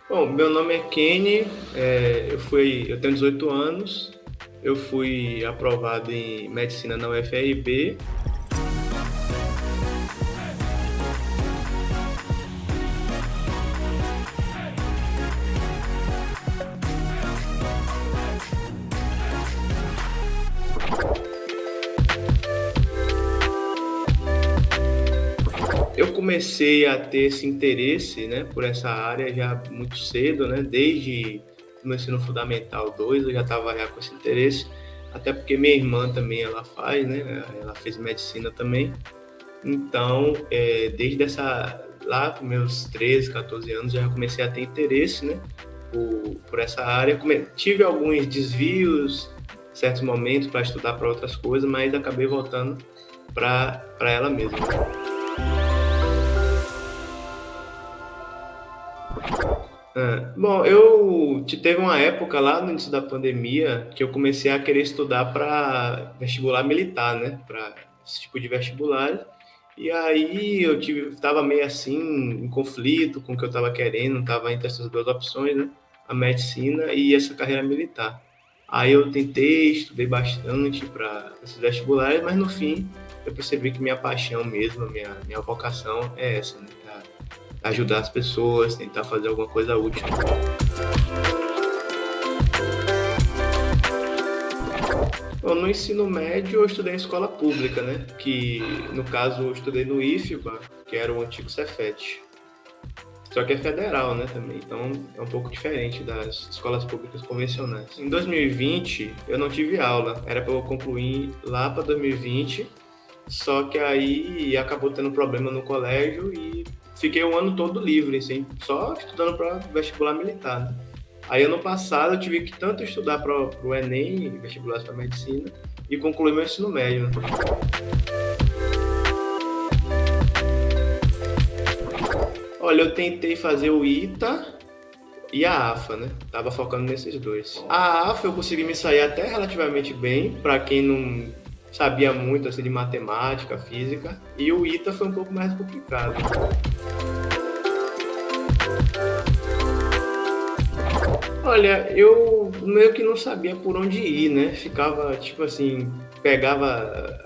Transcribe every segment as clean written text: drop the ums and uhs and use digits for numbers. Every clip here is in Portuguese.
Bom, meu nome é Kenny, eu tenho 18 anos, eu fui aprovado em medicina na UFRB. Eu comecei a ter esse interesse, né, por essa área já muito cedo, né, desde o meu ensino fundamental 2 eu já estava já com esse interesse, até porque minha irmã também ela faz, né, ela fez medicina também. Então, desde lá com meus 13, 14 anos, já comecei a ter interesse, né, por essa área. Tive alguns desvios, certos momentos para estudar para outras coisas, mas acabei voltando para ela mesma. Bom, teve uma época lá no início da pandemia que eu comecei a querer estudar para vestibular militar, né? Para esse tipo de vestibular. E aí estava meio assim, em conflito com o que eu estava querendo, estava entre essas duas opções, né? A medicina e essa carreira militar. Aí eu tentei, estudei bastante para esses vestibulares, mas no fim eu percebi que minha paixão mesmo, minha vocação é essa, né? Ajudar as pessoas, tentar fazer alguma coisa útil. Bom, no ensino médio eu estudei em escola pública, né? Que no caso eu estudei no IFBA, que era o antigo Cefet. Só que é federal, né, também. Então é um pouco diferente das escolas públicas convencionais. Em 2020 eu não tive aula, era para eu concluir lá para 2020, só que aí acabou tendo problema no colégio e fiquei um ano todo livre, assim, só estudando para vestibular militar, né? Aí ano passado eu tive que tanto estudar para o Enem, vestibular para medicina, e concluir meu ensino médio, né? Olha, eu tentei fazer o ITA e a AFA, né? Tava focando nesses dois. A AFA eu consegui me sair até relativamente bem, para quem não sabia muito assim de matemática, física, e o ITA foi um pouco mais complicado. Olha, eu meio que não sabia por onde ir, né? Ficava, tipo assim, pegava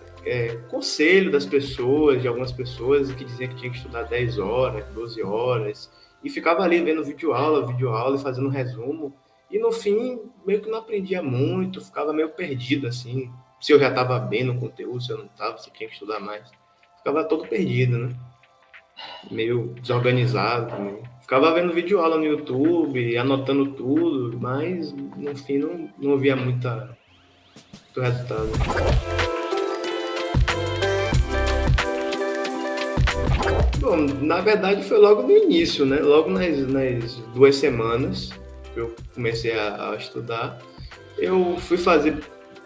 conselho das pessoas, de algumas pessoas que diziam que tinha que estudar 10 horas, 12 horas, e ficava ali vendo videoaula e fazendo resumo, e no fim meio que não aprendia muito, ficava meio perdido, assim, se eu já estava bem no conteúdo, se eu não estava, se eu tinha que estudar mais. Ficava todo perdido, né? Meio desorganizado também. Ficava vendo videoaula no YouTube, anotando tudo, mas no fim não via muito resultado. Bom, na verdade foi logo no início, né? Logo nas 2 semanas que eu comecei a estudar, eu fui fazer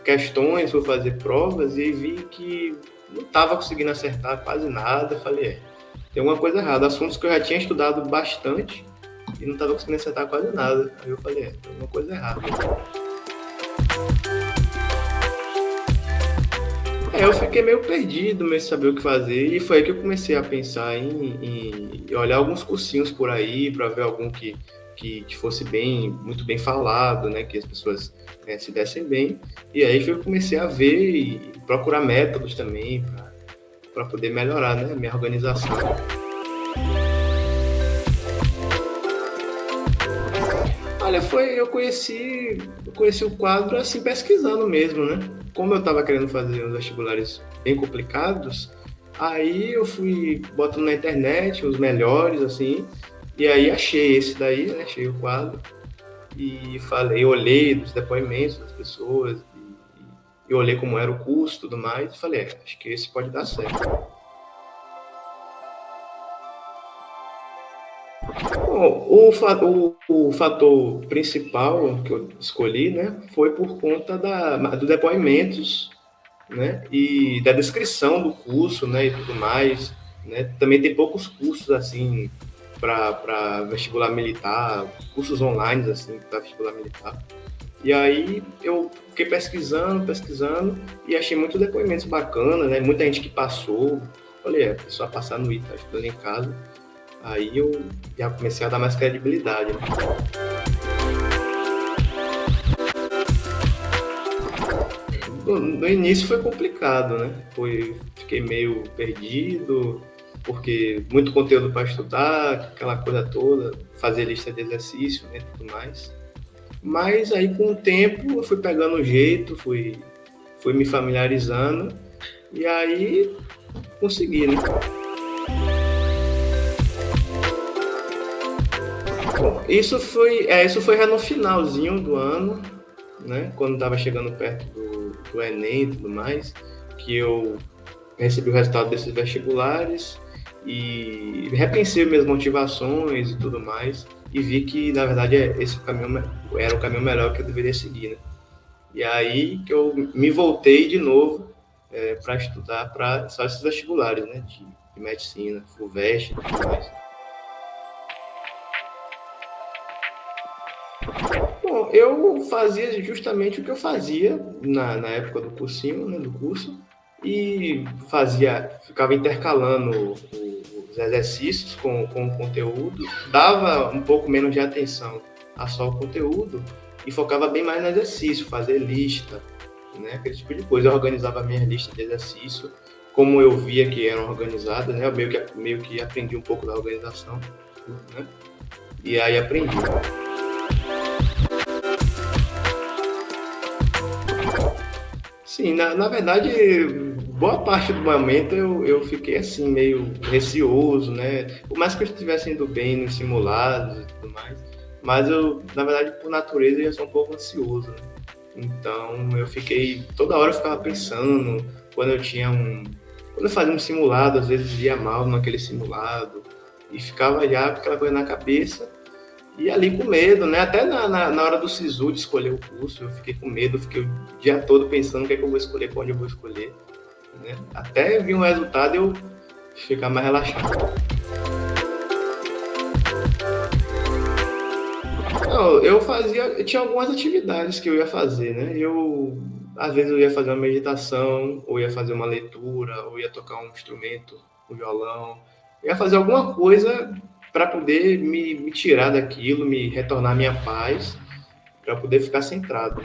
questões, fui fazer provas e vi que não estava conseguindo acertar quase nada. Eu falei, tem alguma coisa errada. Assuntos que eu já tinha estudado bastante e não estava conseguindo acertar quase nada. Aí eu falei, tem alguma coisa errada. Eu fiquei meio perdido, meio sem saber o que fazer, e foi aí que eu comecei a pensar em olhar alguns cursinhos por aí, para ver algum que fosse bem, muito bem falado, né, que as pessoas se dessem bem, e aí que eu comecei a ver e procurar métodos também para poder melhorar, né, a minha organização. Olha, eu conheci o quadro assim pesquisando mesmo, né? Como eu estava querendo fazer uns vestibulares bem complicados, aí eu fui botando na internet os melhores assim, e aí achei esse daí, né? Achei o quadro e falei, olhei dos depoimentos das pessoas e olhei como era o curso, e tudo mais, e falei, acho que esse pode dar certo. Bom, o fator principal que eu escolhi, né, foi por conta dos depoimentos, né, e da descrição do curso, né, e tudo mais, né. Também tem poucos cursos assim para vestibular militar, cursos online assim para vestibular militar. E aí eu fiquei pesquisando e achei muitos depoimentos bacanas, né, muita gente que passou. Falei, a pessoa passar no ITA estudando em casa. Aí eu já comecei a dar mais credibilidade, né? No início foi complicado, né? Fiquei meio perdido, porque muito conteúdo para estudar, aquela coisa toda, fazer lista de exercício, né, tudo mais. Mas aí com o tempo eu fui pegando o jeito, fui me familiarizando e aí consegui, né? Bom, isso foi já no finalzinho do ano, né? Quando estava chegando perto do Enem e tudo mais, que eu recebi o resultado desses vestibulares e repensei minhas motivações e tudo mais e vi que na verdade esse caminho era o caminho melhor que eu deveria seguir, né? E aí que eu me voltei de novo para estudar para só esses vestibulares, né? De medicina, FUVEST e tudo mais. Bom, eu fazia justamente o que eu fazia na época do cursinho, né, do curso, e ficava intercalando os exercícios com o conteúdo, dava um pouco menos de atenção a só o conteúdo e focava bem mais no exercício, fazer lista, né, aquele tipo de coisa. Eu organizava minhas listas de exercício, como eu via que eram organizadas, né, eu meio que aprendi um pouco da organização, né, e aí aprendi. Sim, na verdade, boa parte do momento eu fiquei assim, meio receoso, né? Por mais que eu estivesse indo bem nos simulados e tudo mais, mas eu, na verdade, por natureza, eu sou um pouco ansioso, né? Então, toda hora eu ficava pensando, quando eu tinha quando eu fazia um simulado, às vezes ia mal naquele simulado, e ficava já com aquela coisa na cabeça, e ali com medo, né? Até na hora do SISU de escolher o curso, eu fiquei com medo, fiquei o dia todo pensando o que é que eu vou escolher, para onde eu vou escolher, né? Até vir um resultado eu ficar mais relaxado. Não, eu tinha algumas atividades que eu ia fazer, né? Às vezes eu ia fazer uma meditação, ou ia fazer uma leitura, ou ia tocar um instrumento, um violão. Eu ia fazer alguma coisa para poder me tirar daquilo, me retornar à minha paz, para poder ficar centrado.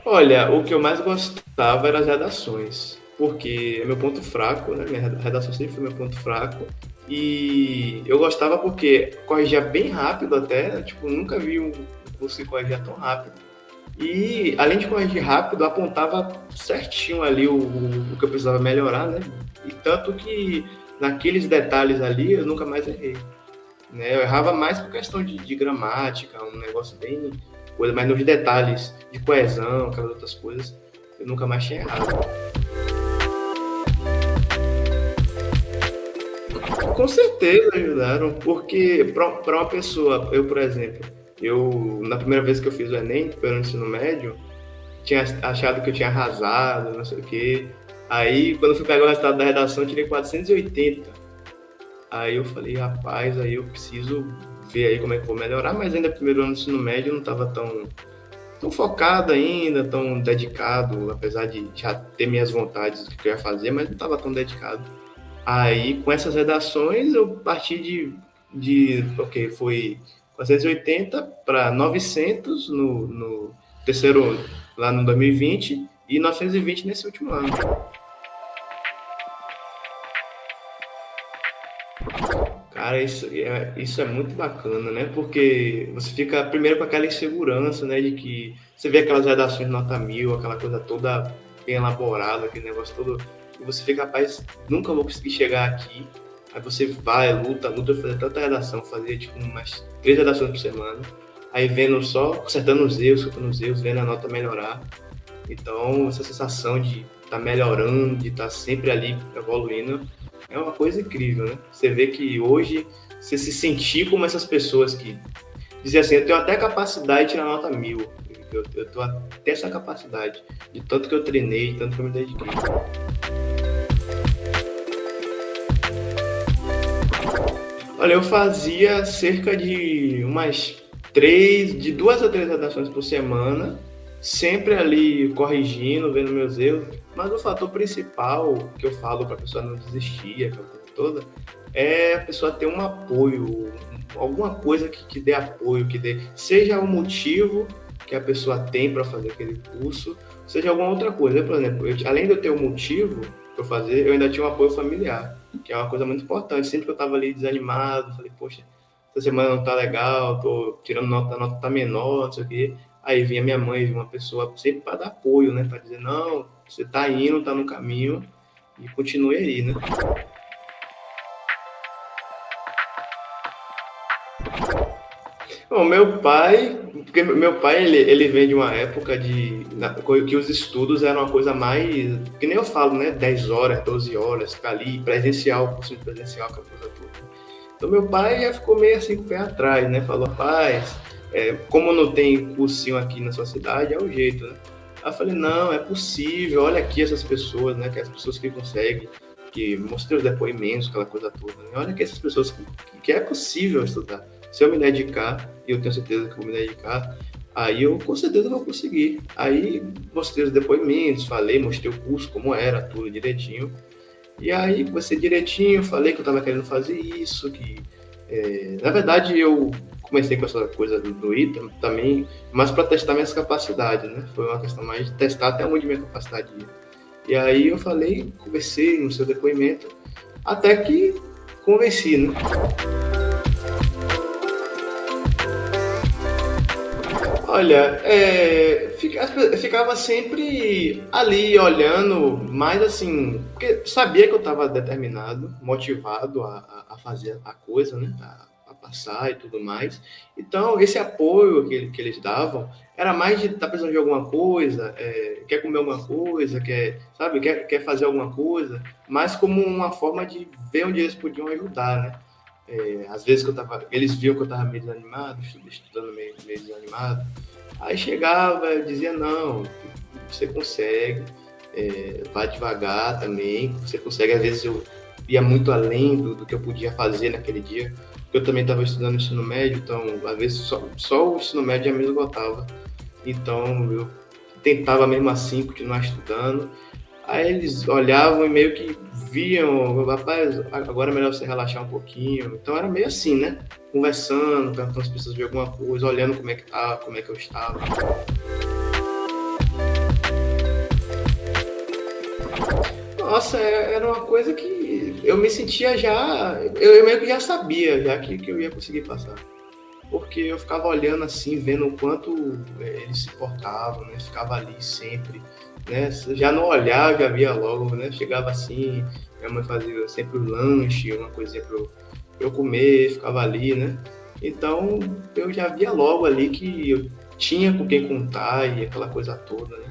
Olha, o que eu mais gostava eram as redações, porque é meu ponto fraco, né? Minha redação sempre foi meu ponto fraco. E eu gostava porque corrigia bem rápido até, né? Tipo, nunca vi um curso que corrigia tão rápido. E além de corrigir rápido, apontava certinho ali o que eu precisava melhorar, né? E tanto que naqueles detalhes ali eu nunca mais errei, né? Eu errava mais por questão de gramática, um negócio bem coisa, mas nos detalhes de coesão, aquelas outras coisas, eu nunca mais tinha errado. Com certeza ajudaram, porque para uma pessoa, eu, por exemplo, na primeira vez que eu fiz o Enem, pelo ensino médio, tinha achado que eu tinha arrasado, não sei o quê. Aí, quando eu fui pegar o resultado da redação, eu tirei 480. Aí eu falei, rapaz, aí eu preciso ver aí como é que eu vou melhorar, mas ainda primeiro ano do ensino médio eu não estava tão focado ainda, tão dedicado, apesar de já ter minhas vontades do que eu ia fazer, mas não estava tão dedicado. Aí, com essas redações, eu parti ok, foi 480 para 900 no terceiro, lá no 2020, e 920 nesse último ano. Cara, isso é muito bacana, né? Porque você fica primeiro com aquela insegurança, né? De que você vê aquelas redações nota 1000, aquela coisa toda bem elaborada, aquele negócio todo, e você fica, rapaz, nunca vou conseguir chegar aqui. Aí você vai, luta, fazer tanta redação, fazer tipo umas 3 redações por semana. Aí vendo só, consertando os erros, vendo a nota melhorar. Então, essa sensação de estar melhorando, de estar sempre ali evoluindo, é uma coisa incrível, né? Você vê que hoje você se sentir como essas pessoas que dizem assim, eu tenho até capacidade de tirar nota 1000. Eu tenho até essa capacidade, de tanto que eu treinei, de tanto que eu me dediquei. Olha, eu fazia cerca de de 2 a 3 redações por semana, sempre ali corrigindo, vendo meus erros. Mas o fator principal que eu falo para a pessoa não desistir, aquela coisa toda, é a pessoa ter um apoio, alguma coisa que dê apoio, que dê, seja o motivo que a pessoa tem para fazer aquele curso, seja alguma outra coisa. Por exemplo, além de eu ter um motivo para fazer, eu ainda tinha um apoio familiar, que é uma coisa muito importante. Sempre que eu estava ali desanimado, falei, poxa, essa semana não tá legal, tô tirando nota, a nota tá menor, não sei o quê. Aí vinha minha mãe, vinha uma pessoa sempre para dar apoio, né? Para dizer, não, você tá indo, tá no caminho e continue aí, né? Bom, meu pai, porque meu pai ele vem de uma época que os estudos eram uma coisa mais, que nem eu falo, né? 10 horas, 12 horas, ficar ali presencial, curso de presencial, aquela coisa toda. Então meu pai já ficou meio assim com o pé atrás, né? Falou, rapaz, como não tem cursinho aqui na sua cidade, é o jeito, né? Aí eu falei, não, é possível, olha aqui essas pessoas, né? Que as pessoas que conseguem, que mostrei os depoimentos, aquela coisa toda, né? Olha aqui essas pessoas que é possível estudar. Se eu me dedicar, e eu tenho certeza que eu vou me dedicar, aí eu com certeza vou conseguir. Aí mostrei os depoimentos, falei, mostrei o curso, como era, tudo direitinho. E aí comecei direitinho, falei que eu estava querendo fazer isso, que na verdade eu comecei com essa coisa do ITA também, mas para testar minhas capacidades, né? Foi uma questão mais de testar até onde minha capacidade ia. E aí eu falei, conversei no seu depoimento, até que convenci, né? Olha, ficava sempre ali olhando, mas assim, porque sabia que eu estava determinado, motivado a fazer a coisa, né? A passar e tudo mais. Então, esse apoio que eles davam era mais de estar tá precisando de alguma coisa, quer comer alguma coisa, sabe, quer fazer alguma coisa, mas como uma forma de ver onde eles podiam ajudar, né? Às vezes eles viam que eu estava meio desanimado, estudando meio desanimado. Aí chegava, eu dizia, não, você consegue, vai devagar também, você consegue, às vezes eu ia muito além do que eu podia fazer naquele dia, eu também estava estudando ensino médio, então às vezes só o ensino médio já me esgotava, então eu tentava mesmo assim continuar estudando. Aí eles olhavam e meio que viam, rapaz, agora é melhor você relaxar um pouquinho. Então era meio assim, né? Conversando, perguntando se precisava de alguma coisa, olhando como é que tá, como é que eu estava. Nossa, era uma coisa que eu me sentia já. Eu meio que já sabia já que eu ia conseguir passar. Porque eu ficava olhando assim, vendo o quanto eles se portavam, né? Ficava ali sempre, né? Já no olhar, já via logo, né? Chegava assim, minha mãe fazia sempre o lanche, uma coisinha pra eu comer, ficava ali, né? Então eu já via logo ali que eu tinha com quem contar e aquela coisa toda, né?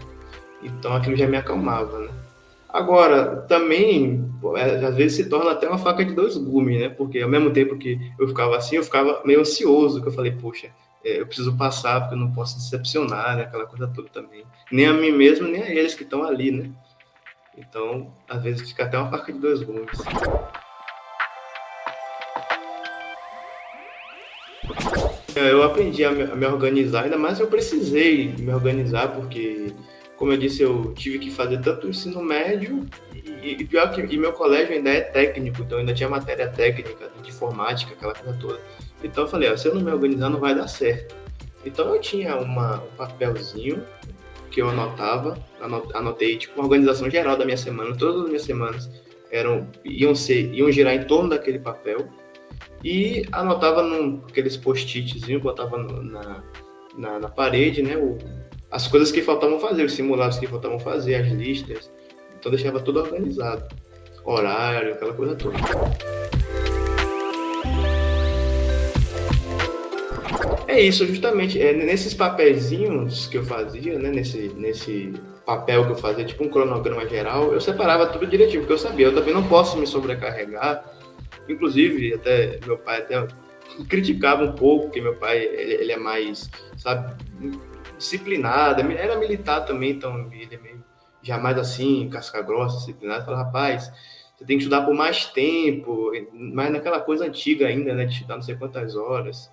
Então aquilo já me acalmava, né? Agora, também, às vezes se torna até uma faca de dois gumes, né? Porque ao mesmo tempo que eu ficava assim, eu ficava meio ansioso, que eu falei, poxa, eu preciso passar, porque eu não posso decepcionar, né? Aquela coisa toda também. Nem a mim mesmo, nem a eles que estão ali, né? Então, às vezes fica até uma faca de dois gumes. Eu aprendi a me organizar, ainda mais eu precisei me organizar, porque, como eu disse, eu tive que fazer tanto o ensino médio e pior que meu colégio ainda é técnico, então ainda tinha matéria técnica de informática, aquela coisa toda. Então eu falei, ó, se eu não me organizar não vai dar certo. Então eu tinha um papelzinho que eu anotei tipo uma organização geral da minha semana, todas as minhas semanas iam girar em torno daquele papel e anotava aqueles post-itzinhos, botava na parede, né? As coisas que faltavam fazer, os simulados que faltavam fazer, as listas. Então deixava tudo organizado. Horário, aquela coisa toda. É isso, justamente. Nesses papeizinhos que eu fazia, né? Nesse papel que eu fazia, tipo um cronograma geral, eu separava tudo direitinho, porque eu sabia, eu também não posso me sobrecarregar. Inclusive, até meu pai até criticava um pouco, porque meu pai ele é mais, sabe, disciplinado, era militar também, então ele é meio jamais assim, casca grossa, disciplinado, fala, rapaz, você tem que estudar por mais tempo, mas naquela coisa antiga ainda, né, de estudar não sei quantas horas.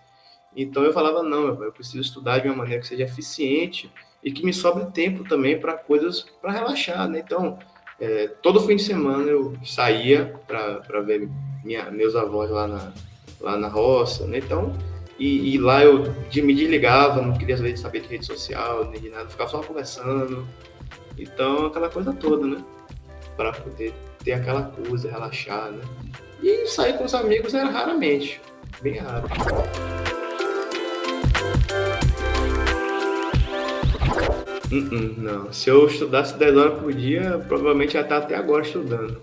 Então eu falava, não, eu preciso estudar de uma maneira que seja eficiente e que me sobre tempo também para coisas para relaxar, né? Então, todo fim de semana eu saía para ver meus avós lá na roça, né? Então, e lá eu me desligava, não queria saber de rede social, nem de nada, ficava só conversando. Então, aquela coisa toda, né? Para poder ter aquela coisa, relaxar, né? E sair com os amigos era raramente, bem raro. Não, se eu estudasse 10 horas por dia, provavelmente ia estar até agora estudando,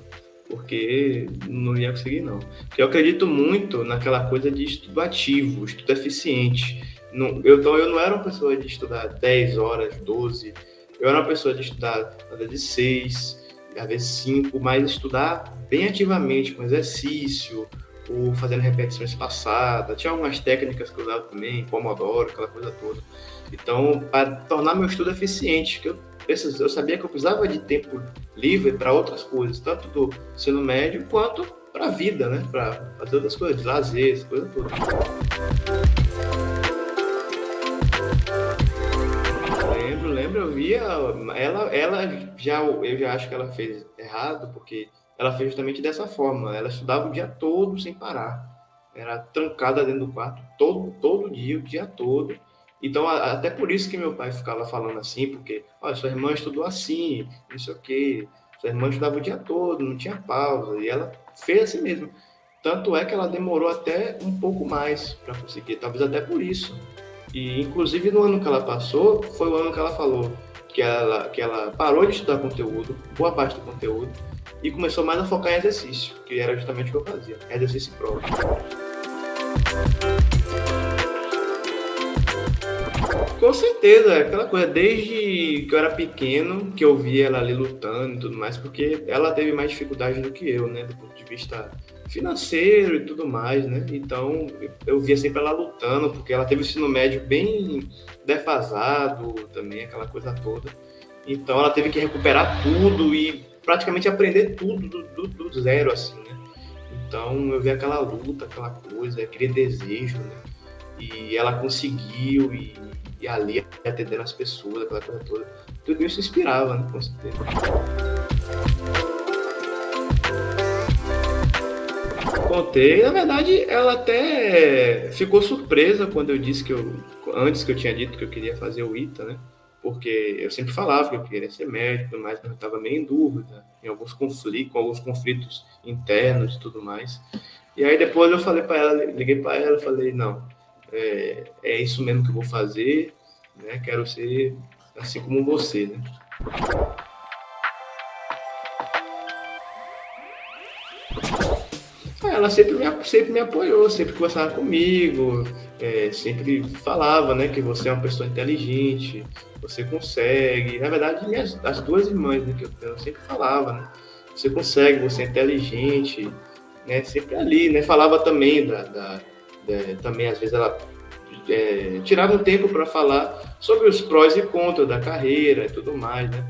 porque não ia conseguir não. Porque eu acredito muito naquela coisa de estudo ativo, estudo eficiente. Então eu não era uma pessoa de estudar 10 horas, 12, eu era uma pessoa de estudar às vezes 6, às vezes 5, mas estudar bem ativamente, com exercício, ou fazendo repetições passadas. Tinha algumas técnicas que eu usava também, Pomodoro, aquela coisa toda. Então, para tornar meu estudo eficiente, eu sabia que eu precisava de tempo livre para outras coisas, tanto do ensino médio quanto para a vida, né? Para fazer outras coisas, lazer, essa coisa toda. Lembro, eu via eu já acho que ela fez errado, porque ela fez justamente dessa forma. Ela estudava o dia todo sem parar. Era trancada dentro do quarto todo dia, o dia todo. Então, até por isso que meu pai ficava falando assim, porque, olha, sua irmã estudou assim, não sei o quê. Sua irmã estudava o dia todo, não tinha pausa. E ela fez assim mesmo. Tanto é que ela demorou até um pouco mais para conseguir, talvez até por isso. E, inclusive, no ano que ela passou, foi o ano que ela falou que ela parou de estudar conteúdo, boa parte do conteúdo, e começou mais a focar em exercício, que era justamente o que eu fazia, exercício e prova. Com certeza, aquela coisa, desde que eu era pequeno, que eu via ela ali lutando e tudo mais, porque ela teve mais dificuldade do que eu, né, do ponto de vista financeiro e tudo mais, né, então eu via sempre ela lutando, porque ela teve o ensino médio bem defasado também, aquela coisa toda, então ela teve que recuperar tudo e praticamente aprender tudo do zero, assim, né, então eu via aquela luta, aquela coisa, aquele desejo, né, e ela conseguiu, e ali atendendo as pessoas, aquela coisa toda. Tudo isso inspirava, né? Com certeza. Contei, na verdade, ela até ficou surpresa quando eu disse antes que eu tinha dito que eu queria fazer o ITA, né? Porque eu sempre falava que eu queria ser médico e tudo mais, mas eu estava meio em dúvida, com alguns conflitos internos e tudo mais. E aí depois eu falei para ela, liguei para ela e falei, não, é isso mesmo que eu vou fazer, né? Quero ser assim como você, né? Ela sempre me apoiou, sempre conversava comigo, sempre falava, né, que você é uma pessoa inteligente, você consegue. Na verdade, as duas irmãs, né, que eu tenho, sempre falava, né, você consegue, você é inteligente, né, sempre ali, né, falava também também às vezes ela tirava um tempo para falar sobre os prós e contras da carreira e tudo mais, né,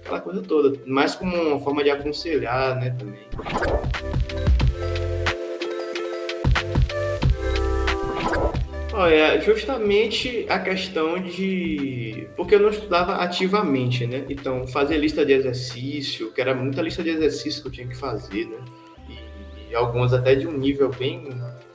aquela coisa toda, mais como uma forma de aconselhar, né, também. Olha, justamente a questão de. Porque eu não estudava ativamente, né? Então, fazer lista de exercício, que era muita lista de exercício que eu tinha que fazer, né? E algumas até de um nível bem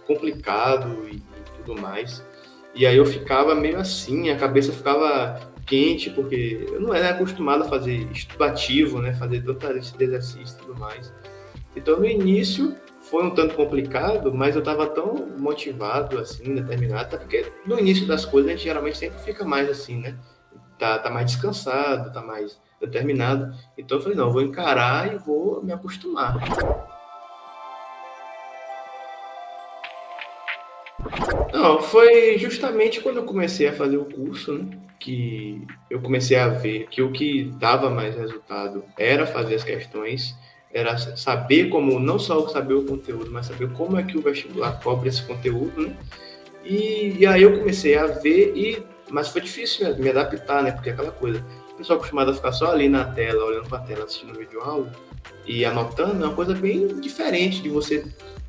complicado e tudo mais. E aí eu ficava meio assim, a cabeça ficava quente, porque eu não era acostumado a fazer estudo ativo, né? Fazer tanta lista de exercício e tudo mais. Então, no início, foi um tanto complicado, mas eu estava tão motivado, assim, determinado, até porque no início das coisas a gente geralmente sempre fica mais assim, né? Tá mais descansado, tá mais determinado. Então eu falei, não, eu vou encarar e vou me acostumar. Não, foi justamente quando eu comecei a fazer o curso, né? Que eu comecei a ver que o que dava mais resultado era fazer as questões, era saber como, não só saber o conteúdo, mas saber como é que o vestibular cobre esse conteúdo, né? E aí eu comecei a ver, mas foi difícil me adaptar, né? Porque é aquela coisa, o pessoal acostumado a ficar só ali na tela, olhando para a tela, assistindo o vídeo aula e anotando, é uma coisa bem diferente de você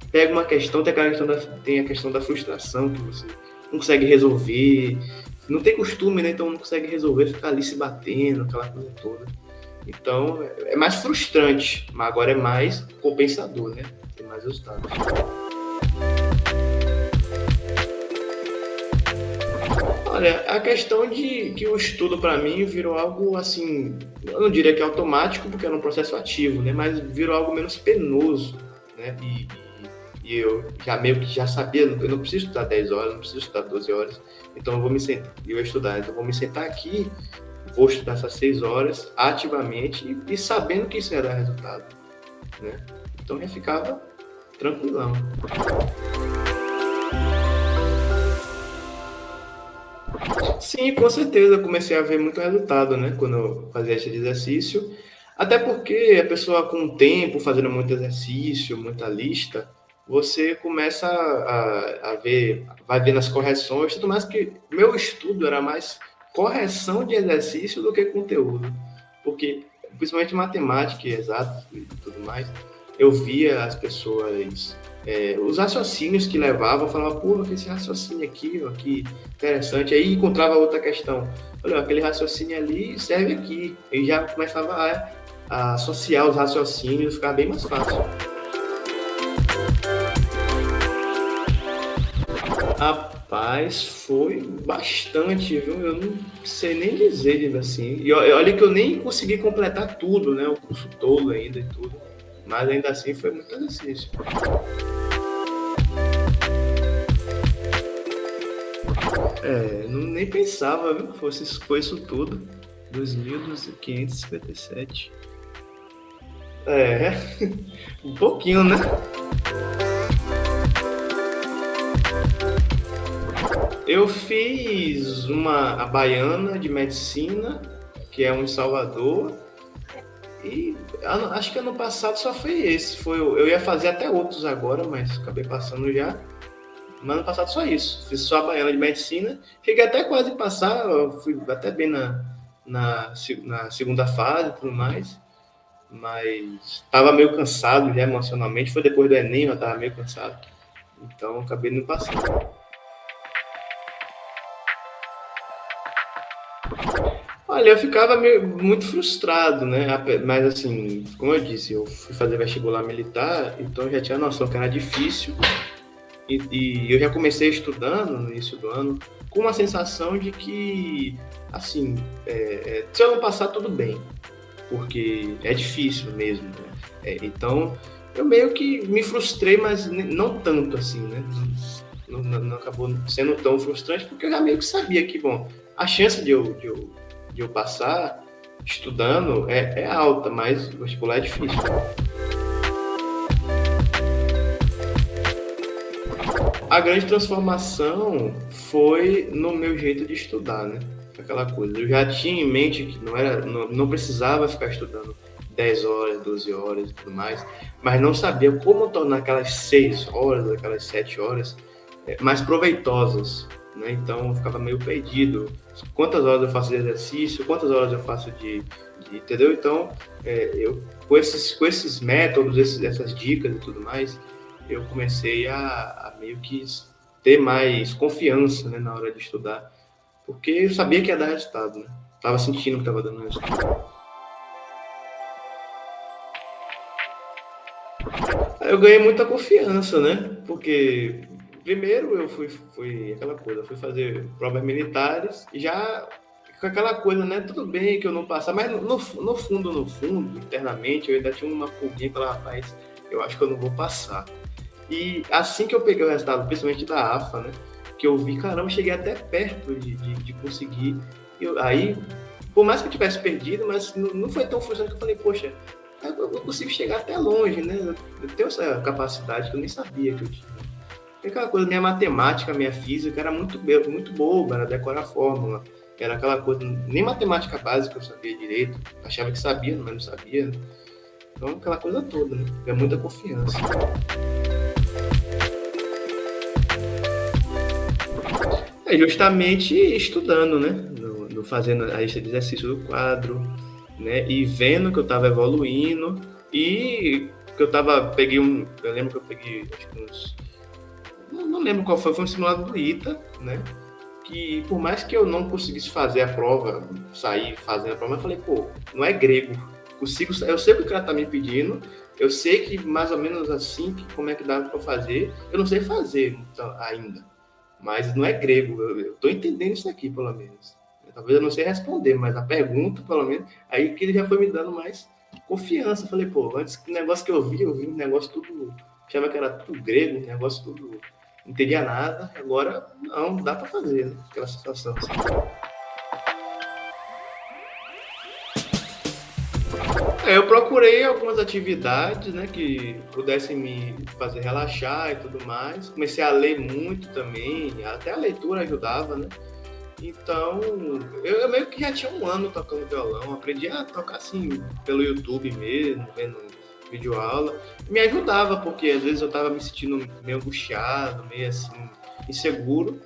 pega uma questão, tem a questão da frustração que você não consegue resolver, não tem costume, né? Então não consegue resolver, ficar ali se batendo, aquela coisa toda. Então é mais frustrante, mas agora é mais compensador, né? Tem mais resultados. Olha, a questão de que o estudo para mim virou algo assim, eu não diria que é automático, porque era um processo ativo, né? Mas virou algo menos penoso, né? E eu já meio que já sabia, eu não preciso estudar 10 horas, não preciso estudar 12 horas, então eu vou me sentar, eu vou estudar, então eu vou me sentar aqui, vou estudar essas 6 horas ativamente e sabendo que isso ia dar resultado, né? Então eu ficava tranquilão. Sim, com certeza, eu comecei a ver muito resultado, né, quando eu fazia esse exercício. Até porque a pessoa com o tempo, fazendo muito exercício, muita lista, você começa a ver, vai vendo as correções, tudo mais que meu estudo era mais correção de exercício do que conteúdo. Porque, principalmente matemática e exatas e tudo mais, eu via as pessoas, os raciocínios que levavam, eu falava, pô, esse raciocínio aqui, ó, que interessante. Aí encontrava outra questão. Olha, aquele raciocínio ali serve aqui. E já começava a associar os raciocínios, ficava bem mais fácil. Rapaz, foi bastante, viu? Eu não sei nem dizer assim. E olha que eu nem consegui completar tudo, né? O curso todo ainda e tudo. Mas ainda assim foi muito exercício. Nem pensava, viu? Foi isso tudo. 2.557. É, um pouquinho, né? Eu fiz a baiana de medicina, que é um em Salvador, e acho que ano passado só foi esse. Eu ia fazer até outros agora, mas acabei passando já. Mas ano passado só isso. Fiz só a baiana de medicina. Cheguei até quase passar, fui até bem na segunda fase e tudo mais. Mas estava meio cansado já emocionalmente. Foi depois do Enem, eu estava meio cansado. Então acabei não passando. Olha, eu ficava muito frustrado, né? Mas assim, como eu disse, eu fui fazer vestibular militar, então eu já tinha noção que era difícil. E eu já comecei estudando no início do ano com uma sensação de que, assim, se eu não passar, tudo bem, porque é difícil mesmo, né? Então, eu meio que me frustrei, mas não tanto assim, né? Não acabou sendo tão frustrante, porque eu já meio que sabia que, bom, a chance de eu passar estudando é alta, mas o vestibular é difícil. A grande transformação foi no meu jeito de estudar, né? Aquela coisa. Eu já tinha em mente que não precisava ficar estudando 10 horas, 12 horas e tudo mais, mas não sabia como tornar aquelas 6 horas, aquelas 7 horas mais proveitosas, né? Então eu ficava meio perdido. Quantas horas eu faço de exercício, quantas horas eu faço entendeu? Então, eu com esses métodos, essas dicas e tudo mais, eu comecei a meio que ter mais confiança, né, na hora de estudar, porque eu sabia que ia dar resultado, né? Tava sentindo que estava dando resultado. Eu ganhei muita confiança, né? Porque primeiro eu fui aquela coisa, eu fui fazer provas militares e já com aquela coisa, né? Tudo bem que eu não passar, mas no fundo, internamente, eu ainda tinha uma pulguinha que falava, rapaz, eu acho que eu não vou passar. E assim que eu peguei o resultado, principalmente da AFA, né? Que eu vi, caramba, cheguei até perto de conseguir. Aí, por mais que eu tivesse perdido, mas não foi tão frustrante que eu falei, poxa, eu consigo chegar até longe, né? Eu tenho essa capacidade que eu nem sabia que eu tinha. E aquela coisa, minha matemática, minha física era muito boba, era decorar fórmula. Era aquela coisa, nem matemática básica eu sabia direito. Achava que sabia, mas não sabia. Então, aquela coisa toda, né? É muita confiança. É justamente estudando, né? Fazendo a lista de exercício do quadro, né? E vendo que eu estava evoluindo e que eu lembro que eu peguei acho que não lembro qual foi um simulado do ITA, né? que por mais que eu não conseguisse fazer a prova, sair fazendo a prova, eu falei, pô, não é grego. Eu sei o que o cara tá me pedindo, eu sei que mais ou menos assim, que como é que dá para fazer, eu não sei fazer então, ainda, mas não é grego, eu tô entendendo isso aqui, pelo menos. Talvez eu não sei responder, mas a pergunta, pelo menos, aí que ele já foi me dando mais confiança. Eu falei, pô, antes que negócio que eu vi um negócio tudo, achava que era tudo grego, um negócio tudo, não entendia nada, agora não, dá para fazer, né? Aquela situação. Assim. Eu procurei algumas atividades, né, que pudessem me fazer relaxar e tudo mais. Comecei a ler muito também, até a leitura ajudava, né? Então, eu meio que já tinha um ano tocando violão, aprendi a tocar assim pelo YouTube mesmo, vendo videoaula. Me ajudava, porque às vezes eu estava me sentindo meio angustiado, meio assim, inseguro,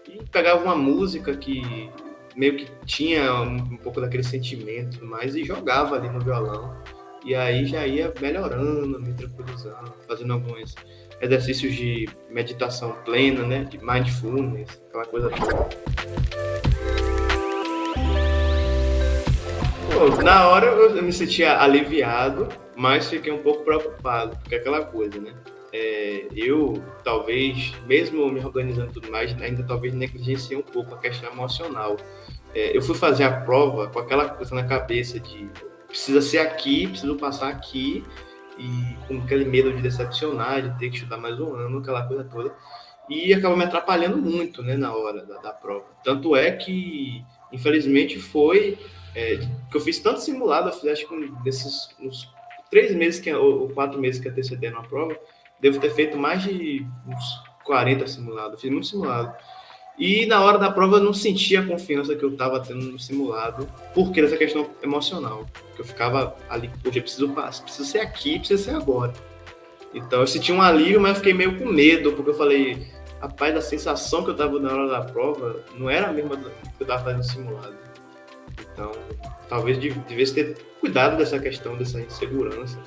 e pegava uma música que meio que tinha um pouco daquele sentimento, mas e jogava ali no violão. E aí já ia melhorando, me tranquilizando, fazendo alguns exercícios de meditação plena, né, de mindfulness, aquela coisa toda. Pô, na hora eu me sentia aliviado, mas fiquei um pouco preocupado, porque é aquela coisa, né? Eu, talvez, mesmo me organizando e tudo mais, ainda talvez negligenciei um pouco a questão emocional. Eu fui fazer a prova com aquela coisa na cabeça de precisa ser aqui, preciso passar aqui, e com aquele medo de decepcionar, de ter que estudar mais um ano, aquela coisa toda. E acabou me atrapalhando muito, né, na hora da prova. Tanto é que, infelizmente, foi que eu fiz tanto simulado, eu fiz acho que desses uns 3 meses ou 4 meses que antecederam a prova, devo ter feito mais de uns 40 simulados, fiz muito simulado. E na hora da prova eu não sentia a confiança que eu estava tendo no simulado, porque dessa questão emocional. Que eu ficava ali, poxa, preciso ser aqui, preciso ser agora. Então eu senti um alívio, mas eu fiquei meio com medo, porque eu falei, rapaz, a sensação que eu estava na hora da prova não era a mesma que eu estava fazendo simulado. Então, talvez devesse ter cuidado dessa questão, dessa insegurança.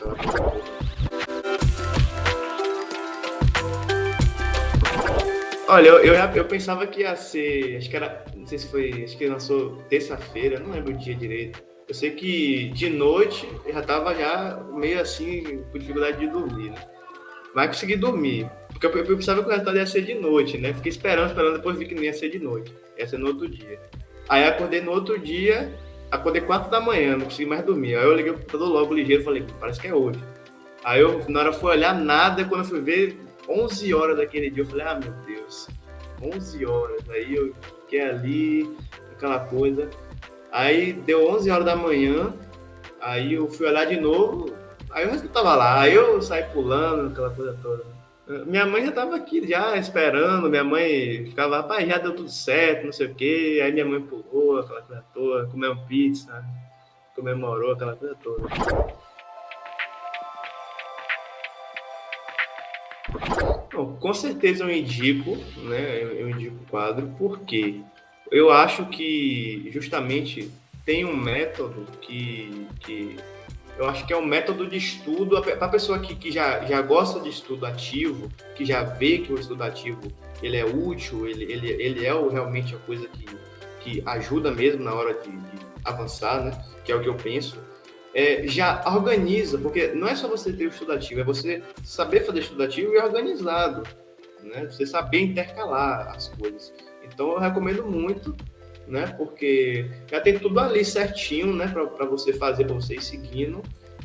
Olha, eu pensava que ia ser, acho que era, não sei se foi, acho que lançou terça-feira, não lembro o dia direito. Eu sei que de noite eu já estava já meio assim, com dificuldade de dormir, né? Mas consegui dormir, porque eu pensava que o resultado ia ser de noite, né? Fiquei esperando, depois vi que não ia ser de noite, ia ser no outro dia. Aí acordei no outro dia, acordei 4 da manhã, não consegui mais dormir. Aí eu liguei o computador logo ligeiro e falei, parece que é hoje. Aí eu, na hora, fui olhar nada, quando eu fui ver 11 horas daquele dia, eu falei, ah, meu Deus, 11 horas. Aí eu fiquei ali, aquela coisa. Aí deu 11 horas da manhã, aí eu fui olhar de novo, aí o resto tava lá. Aí eu saí pulando, aquela coisa toda. Minha mãe já tava aqui, já esperando. Minha mãe ficava, rapaz, já deu tudo certo, não sei o quê. Aí minha mãe pulou, aquela coisa toda, comeu pizza, comemorou, aquela coisa toda. Bom, com certeza eu indico, né? Eu indico o quadro, porque eu acho que justamente tem um método que eu acho que é um método de estudo para a pessoa que já gosta de estudo ativo, que já vê que o estudo ativo ele é útil, ele é realmente a coisa que ajuda mesmo na hora de avançar, né? Que é o que eu penso. Já organiza, porque não é só você ter o estudo ativo, é você saber fazer estudo ativo e organizado, né? Você saber intercalar as coisas. Então eu recomendo muito, né? Porque já tem tudo ali certinho, né? Para você fazer, para você ir seguindo.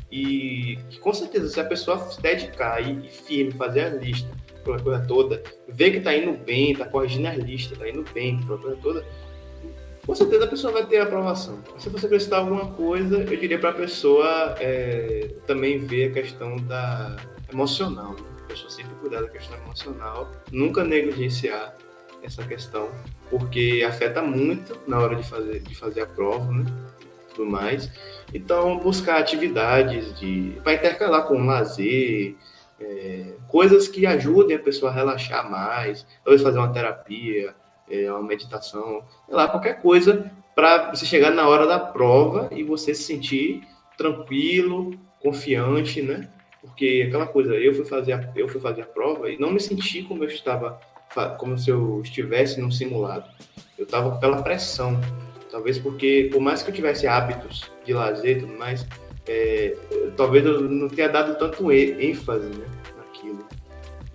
E que, com certeza, se a pessoa se dedicar e firme, fazer a lista, aquela coisa toda, ver que tá indo bem, tá corrigindo as listas, tá indo bem, aquela coisa toda, com certeza a pessoa vai ter aprovação. Se você precisar alguma coisa, eu diria para a pessoa também ver a questão da emocional. Né? A pessoa sempre cuidar da questão emocional, nunca negligenciar essa questão, porque afeta muito na hora de fazer a prova, né? Tudo mais. Então, buscar atividades para intercalar com lazer, coisas que ajudem a pessoa a relaxar mais, talvez fazer uma terapia, uma meditação, sei lá, qualquer coisa para você chegar na hora da prova e você se sentir tranquilo, confiante, né? Porque aquela coisa, eu fui fazer a prova e não me senti como eu estava como se eu estivesse num simulado. Eu estava pela pressão, talvez porque, por mais que eu tivesse hábitos de lazer e tudo mais, talvez eu não tenha dado tanto ênfase, né, naquilo.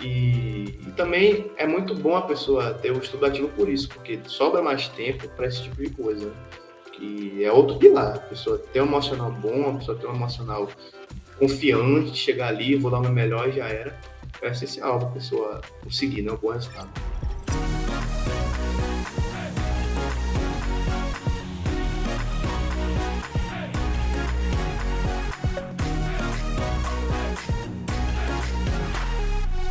E também é muito bom a pessoa ter o estudo ativo por isso, porque sobra mais tempo para esse tipo de coisa, né? Que é outro pilar. A pessoa ter um emocional bom, a pessoa ter um emocional confiante, chegar ali, vou dar o meu melhor e já era. É essencial para a pessoa conseguir, né, um bom resultado.